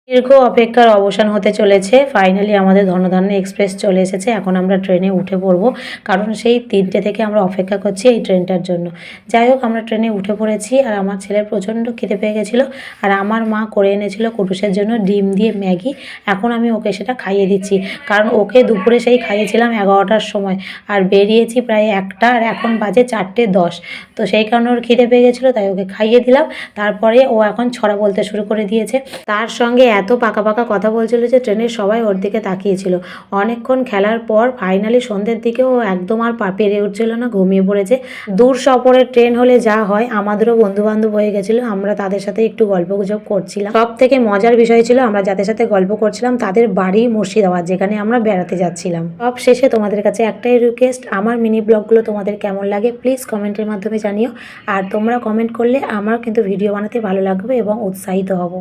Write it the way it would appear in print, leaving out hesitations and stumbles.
দীর্ঘ অপেক্ষার অবসান হতে চলেছে। ফাইনালি আমাদের ধনধান্য এক্সপ্রেস চলে এসেছে। এখন আমরা ট্রেনে উঠে পড়বো, কারণ সেই ৩টে থেকে আমরা অপেক্ষা করছি এই ট্রেনটার জন্য। যাই হোক, আমরা ট্রেনে উঠে পড়েছি আর আমার ছেলের প্রচণ্ড খিদে পেয়ে গেছিলো। আর আমার মা করে এনেছিল কুটুসের জন্য ডিম দিয়ে ম্যাগি। এখন আমি ওকে সেটা খাইয়ে দিচ্ছি, কারণ ওকে দুপুরে সেই খাইয়েছিলাম ১১টার সময়, আর বেরিয়েছি প্রায় ১টা, আর এখন বাজে ৪টে ১০। তো সেই কারণে ওর খিদে পেয়ে গেছিলো, তাই ওকে খাইয়ে দিলাম। তারপরে ও এখন ছড়া বলতে শুরু করে দিয়েছে। তার সঙ্গে এত পাকা পাকা কথা বলছিল যে ট্রেনের সবাই ওর দিকে তাকিয়েছিল। অনেকক্ষণ খেলার পর ফাইনালি সন্ধ্যের দিকে ও একদম আর পেরে উঠছিল না, ঘুমিয়ে পড়েছে। দূর সফরের ট্রেন হলে যা হয়, আমাদেরও বন্ধুবান্ধব হয়ে গেছিলো, আমরা তাদের সাথে একটু গল্পগুজব করছিলাম। সব থেকে মজার বিষয় ছিল, আমরা যাদের সাথে গল্প করছিলাম তাদের বাড়ি মুর্শিদাবাদ, যেখানে আমরা বেড়াতে যাচ্ছিলাম। সব শেষে তোমাদের কাছে একটাই রিকোয়েস্ট, আমার মিনি ব্লগগুলো তোমাদের কেমন লাগে প্লিজ কমেন্টের মাধ্যমে জানিও। আর তোমরা কমেন্ট করলে আমার কিন্তু ভিডিও বানাতে ভালো লাগবে এবং উৎসাহিত হব।